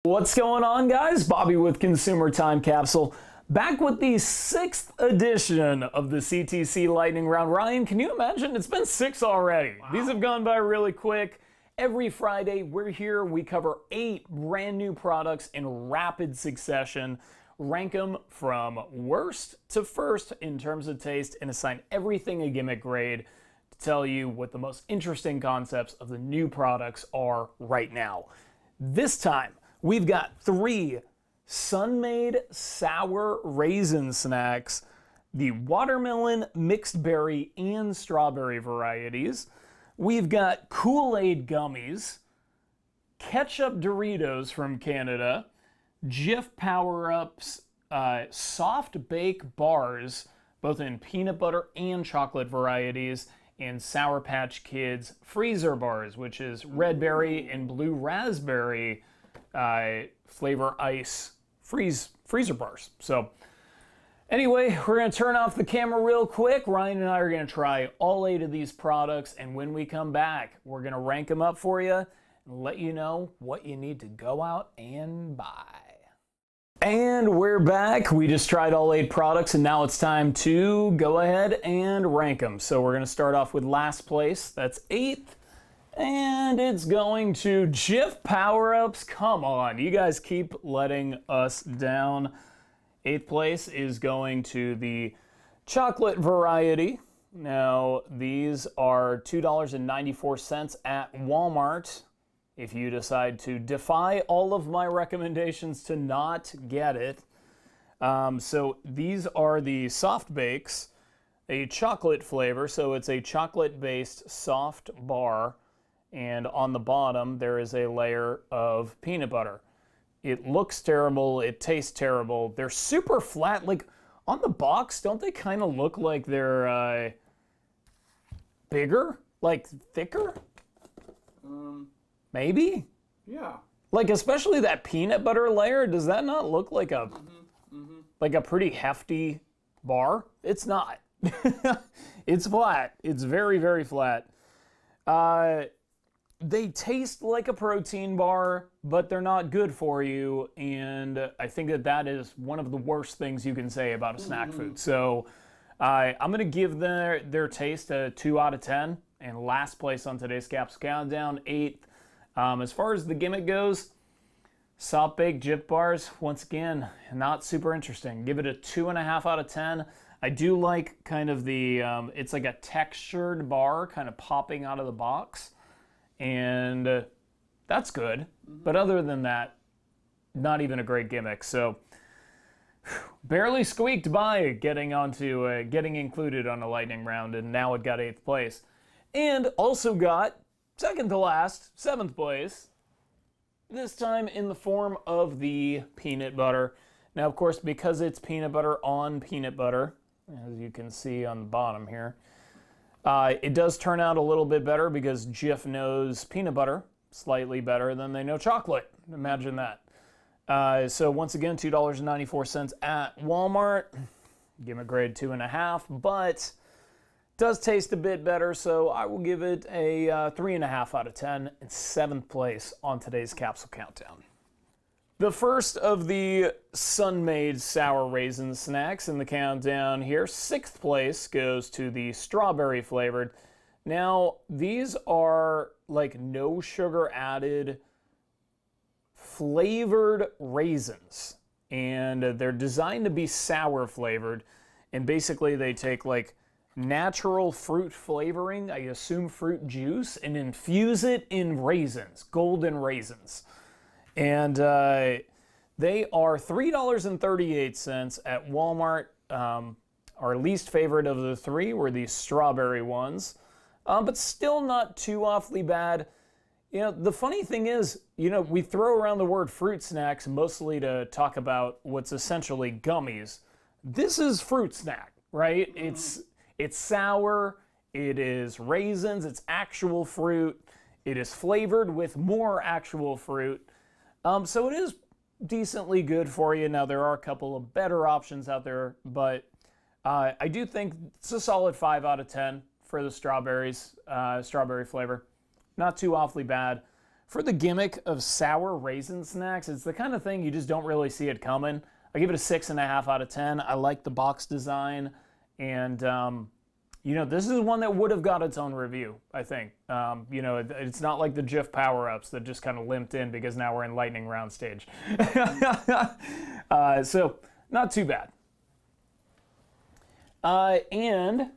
What's going on, guys? Bobby with Consumer Time Capsule, back with the 6th edition of the CTC Lightning Round. Ryan, can you imagine? It's been 6 already. Wow. These have gone by really quick. Every Friday, we're here. We cover 8 brand new products in rapid succession, rank them from worst to first in terms of taste, and assign everything a Gimmick Grade to tell you what the most interesting concepts of the new products are right now. This time, we've got 3 Sun-Maid sour raisin snacks, the watermelon, mixed berry, and strawberry varieties. We've got Kool-Aid gummies, Ketchup Doritos from Canada, Jif Power-Ups, soft bake bars, both in peanut butter and chocolate varieties, and Sour Patch Kids freezer bars, which is red berry and blue raspberry flavor ice freezer bars. So anyway, we're going to turn off the camera real quick. Ryan and I are going to try all 8 of these products, and when we come back, we're going to rank them up for you and let you know what you need to go out and buy. And we're back. We just tried all 8 products, and now it's time to go ahead and rank them. So we're going to start off with last place. That's 8th. And it's going to Jif Power-Ups. Come on, you guys keep letting us down. 8th place is going to the chocolate variety. Now, these are $2.94 at Walmart. If you decide to defy all of my recommendations to not get it. So these are the soft bakes, a chocolate flavor. So it's a chocolate-based soft bar. And on the bottom, there is a layer of peanut butter. It looks terrible. It tastes terrible. They're super flat. Like, on the box, don't they kind of look like they're bigger? Like, thicker? Maybe? Yeah. Like, especially that peanut butter layer, does that not look like a, like a pretty hefty bar? It's not. It's flat. It's very, very flat. They taste like a protein bar, but they're not good for you, and I think that that is one of the worst things you can say about a snack food. So I'm going to give their taste a 2 out of 10, and last place on today's Capsule Countdown, 8th. As far as the gimmick goes, soft baked Jif bars, once again, not super interesting. Give it a 2.5 out of 10. I do like kind of the, it's like a textured bar kind of popping out of the box. And that's good. But other than that, not even a great gimmick. So barely squeaked by getting onto getting included on a lightning round, and now it got 8th place. And also got second to last, 7th place. This time in the form of the peanut butter. Now, of course, because it's peanut butter on peanut butter, as you can see on the bottom here, it does turn out a little bit better because Jif knows peanut butter slightly better than they know chocolate. Imagine that. So once again, $2.94 at Walmart. Gimmick Grade 2.5, but does taste a bit better, so I will give it a 3.5 out of 10 and 7th place on today's Capsule Countdown. The first of the Sun-Maid sour raisin snacks in the countdown here, 6th place, goes to the strawberry flavored. Now, these are like no sugar added flavored raisins, and they're designed to be sour flavored, and basically they take like natural fruit flavoring, I assume fruit juice, and infuse it in raisins, golden raisins. And they are $3.38 at Walmart. Our least favorite of the 3 were the strawberry ones, but still not too awfully bad. You know, the funny thing is, you know, we throw around the word fruit snacks mostly to talk about what's essentially gummies. This is fruit snack, right? It's sour, it is raisins, it's actual fruit, it is flavored with more actual fruit. So it is decently good for you. Now, there are a couple of better options out there, but I do think it's a solid 5 out of 10 for the strawberries, strawberry flavor. Not too awfully bad. For the gimmick of sour raisin snacks, it's the kind of thing you just don't really see it coming. I give it a 6.5 out of 10. I like the box design, and you know, this is one that would have got its own review, I think. You know, it's not like the Jif power-ups that just kind of limped in because now we're in lightning round stage. So, not too bad. And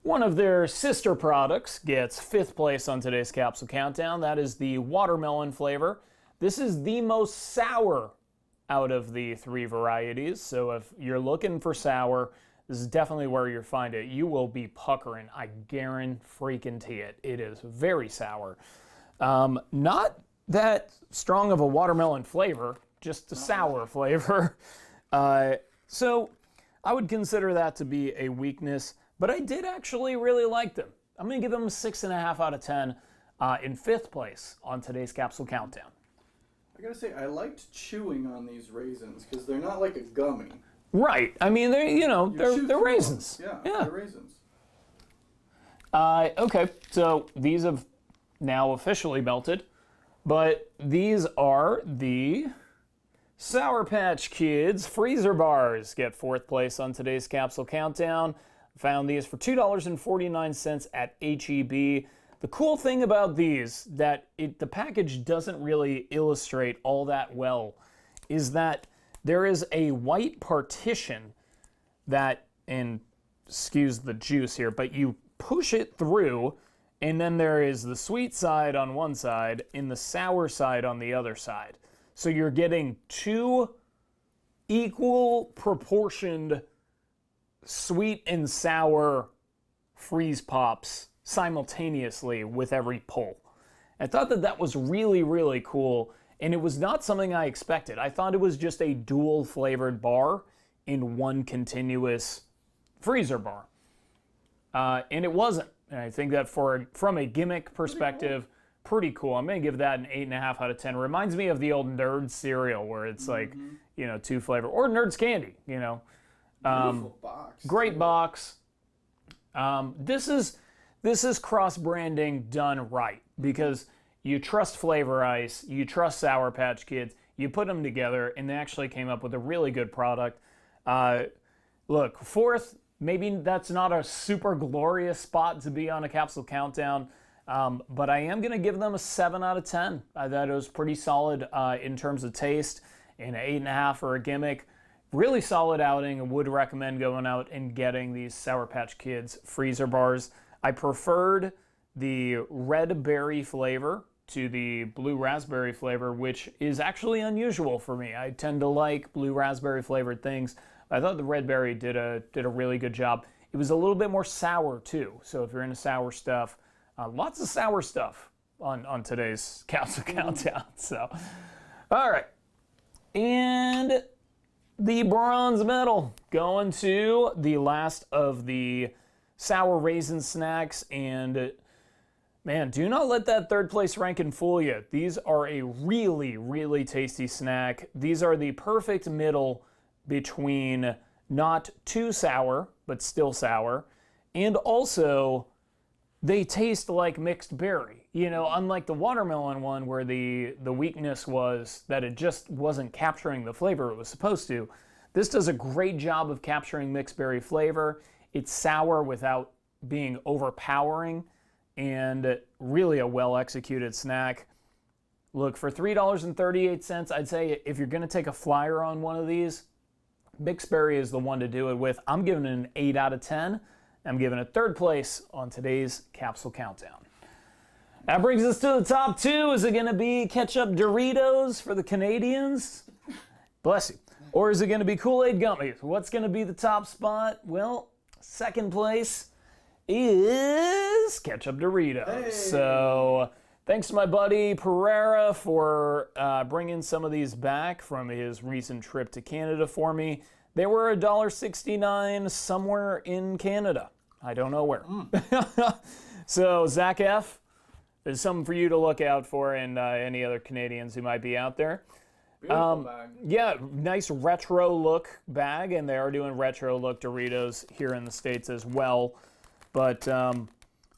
one of their sister products gets 5th place on today's Capsule Countdown. That is the watermelon flavor. This is the most sour out of the 3 varieties. So if you're looking for sour, this is definitely where you'll find it. You will be puckering. I guarantee it. It is very sour. Not that strong of a watermelon flavor, just a sour flavor. So I would consider that to be a weakness, but I did actually really like them. I'm going to give them a 6.5 out of 10 in 5th place on today's Capsule Countdown. I gotta say, I liked chewing on these raisins because they're not like a gummy. Right. I mean, they're, you know, they're raisins. Yeah, they're raisins. Okay, so these have now officially melted, but these are the Sour Patch Kids Freezer Bars. Get 4th place on today's Capsule Countdown. Found these for $2.49 at H-E-B. The cool thing about these, that the package doesn't really illustrate all that well, is that there is a white partition that, and excuse the juice here, but you push it through, and then there is the sweet side on one side and the sour side on the other side. So you're getting 2 equal proportioned sweet and sour freeze pops simultaneously with every pull. I thought that that was really, really cool, and it was not something I expected. I thought it was just a dual flavored bar in one continuous freezer bar. And it wasn't. And I think that from a gimmick perspective, pretty cool. I'm going to give that an 8.5 out of 10. Reminds me of the old Nerds cereal where it's like, you know, 2 flavor, or Nerds candy, you know. Beautiful box. Great box. This is cross-branding done right, because you trust Flavor Ice, you trust Sour Patch Kids, you put them together, and they actually came up with a really good product. Look, 4th, maybe that's not a super glorious spot to be on a Capsule Countdown, but I am going to give them a 7 out of 10. I thought it was pretty solid in terms of taste, and an 8.5 for a gimmick. Really solid outing. I would recommend going out and getting these Sour Patch Kids freezer bars. I preferred the red berry flavor to the blue raspberry flavor, which is actually unusual for me. I tend to like blue raspberry flavored things. I thought the red berry did a really good job. It was a little bit more sour too. So if you're into sour stuff, lots of sour stuff on today's Capsule Countdown. So, all right. And the bronze medal going to the last of the sour raisin snacks, and man, do not let that 3rd place ranking fool you. These are a really, really tasty snack. These are the perfect middle between not too sour, but still sour, and also they taste like mixed berry. You know, unlike the watermelon one where the weakness was that it just wasn't capturing the flavor it was supposed to. This does a great job of capturing mixed berry flavor. It's sour without being overpowering, and really a well-executed snack. Look, for $3.38, I'd say if you're going to take a flyer on one of these, mixed berry is the one to do it with. I'm giving it an 8 out of 10. I'm giving it 3rd place on today's Capsule Countdown. That brings us to the top 2. Is it going to be Ketchup Doritos for the Canadians? Bless you. Or is it going to be Kool-Aid Gummies? What's going to be the top spot? Well, 2nd place is Ketchup Doritos. Hey. So thanks to my buddy Pereira for bringing some of these back from his recent trip to Canada for me. They were $1.69 somewhere in Canada. I don't know where. So Zach F., there's something for you to look out for, and any other Canadians who might be out there. Beautiful bag. Yeah, nice retro look bag, and they are doing retro look Doritos here in the States as well. But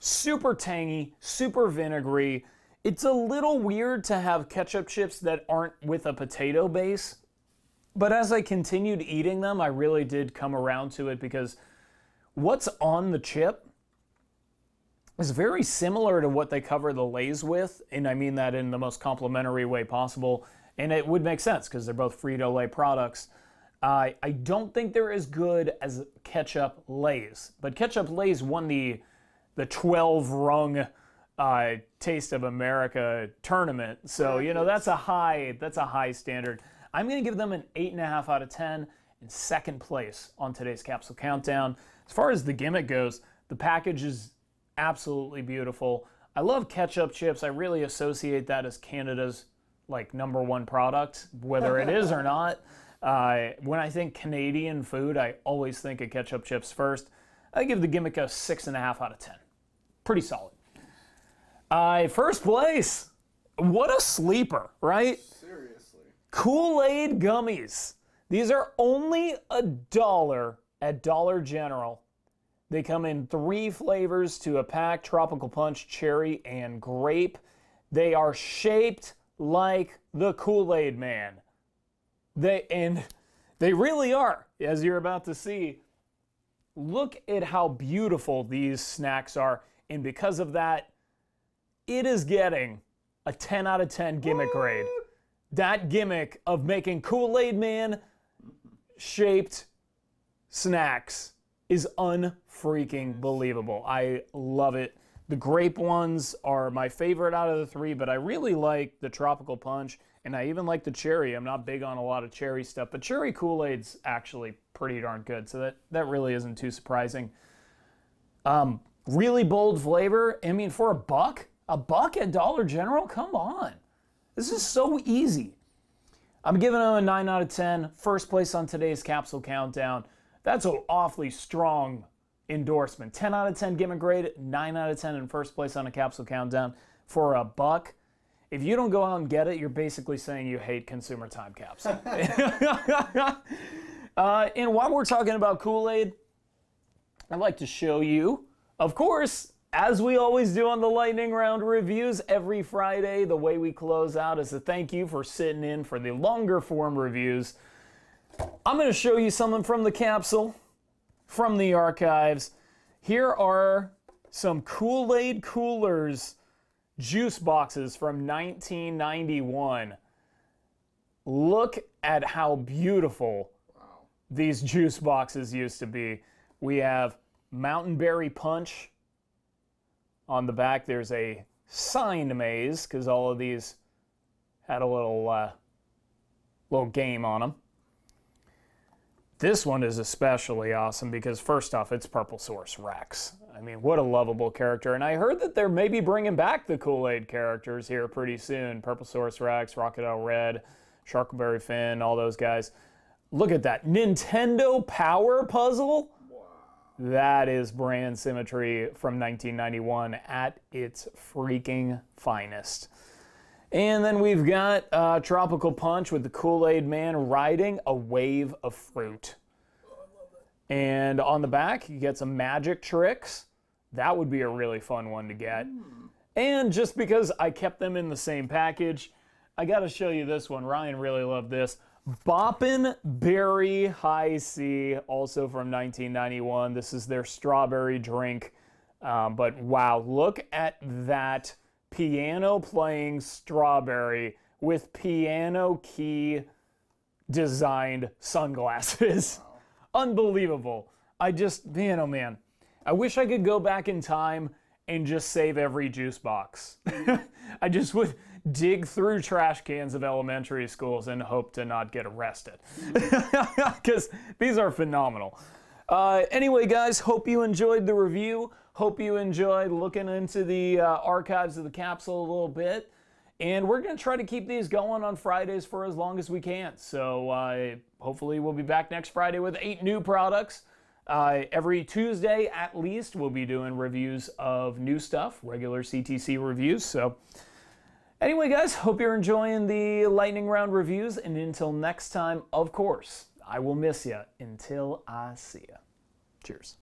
super tangy, super vinegary. It's a little weird to have ketchup chips that aren't with a potato base, but as I continued eating them, I really did come around to it because what's on the chip is very similar to what they cover the Lay's with, and I mean that in the most complimentary way possible, and it would make sense because they're both Frito-Lay products. I don't think they're as good as Ketchup Lay's, but Ketchup Lay's won the 12-rung Taste of America tournament, so you know that's a high standard. I'm going to give them an 8.5 out of 10 in second place on today's Capsule Countdown. As far as the gimmick goes, the package is absolutely beautiful. I love ketchup chips. I really associate that as Canada's like #1 product, whether it is or not. When I think Canadian food, I always think of ketchup chips first. I give the gimmick a 6.5 out of 10. Pretty solid. First place. What a sleeper, right? Seriously. Kool-Aid Gummies. These are only $1 at Dollar General. They come in 3 flavors to a pack: tropical punch, cherry, and grape. They are shaped like the Kool-Aid Man. They really are, as you're about to see. Look at how beautiful these snacks are, and because of that, it is getting a 10 out of 10 gimmick grade. That gimmick of making Kool-Aid Man shaped snacks is unfreaking believable. I love it. The grape ones are my favorite out of the 3, but I really like the tropical punch, and I even like the cherry. I'm not big on a lot of cherry stuff, but cherry Kool-Aid's actually pretty darn good, so that really isn't too surprising. Really bold flavor. I mean, for $1 at Dollar General? Come on. This is so easy. I'm giving them a 9 out of 10. First place on today's Capsule Countdown. That's an awfully strong endorsement. 10 out of 10 gimmick grade, 9 out of 10 in first place on a Capsule Countdown for $1. If you don't go out and get it, you're basically saying you hate consumer time capsule. And while we're talking about Kool-Aid, I'd like to show you, of course, as we always do on the Lightning Round reviews every Friday, the way we close out is a thank you for sitting in for the longer form reviews. I'm going to show you something from the capsule, from the archives. Here are some Kool-Aid Coolers juice boxes from 1991. Look at how beautiful these juice boxes used to be. We have Mountain Berry Punch. On the back, there's a signed maze, because all of these had a little game on them. This one is especially awesome because, first off, it's Purple Source Rex. I mean, what a lovable character. And I heard that they're maybe bringing back the Kool-Aid characters here pretty soon. Purple Source Rex, Crocodile Red, Sharkberry Finn, all those guys. Look at that. Nintendo Power Puzzle? That is brand symmetry from 1991 at its freaking finest. And then we've got Tropical Punch with the Kool-Aid Man riding a wave of fruit. And on the back, you get some magic tricks. That would be a really fun one to get. And just because I kept them in the same package, I got to show you this one. Ryan really loved this. Boppin' Berry High C, also from 1991. This is their strawberry drink. But wow, look at that piano playing strawberry with piano key designed sunglasses. Wow. Unbelievable. Man, oh man. I wish I could go back in time and just save every juice box. I just would dig through trash cans of elementary schools and hope to not get arrested. Because these are phenomenal. Anyway, guys, hope you enjoyed the review. Hope you enjoyed looking into the archives of the capsule a little bit. And we're going to try to keep these going on Fridays for as long as we can. So hopefully we'll be back next Friday with 8 new products. Every Tuesday, at least, we'll be doing reviews of new stuff, regular CTC reviews. So anyway, guys, hope you're enjoying the Lightning Round reviews. And until next time, of course, I will miss you until I see you. Cheers.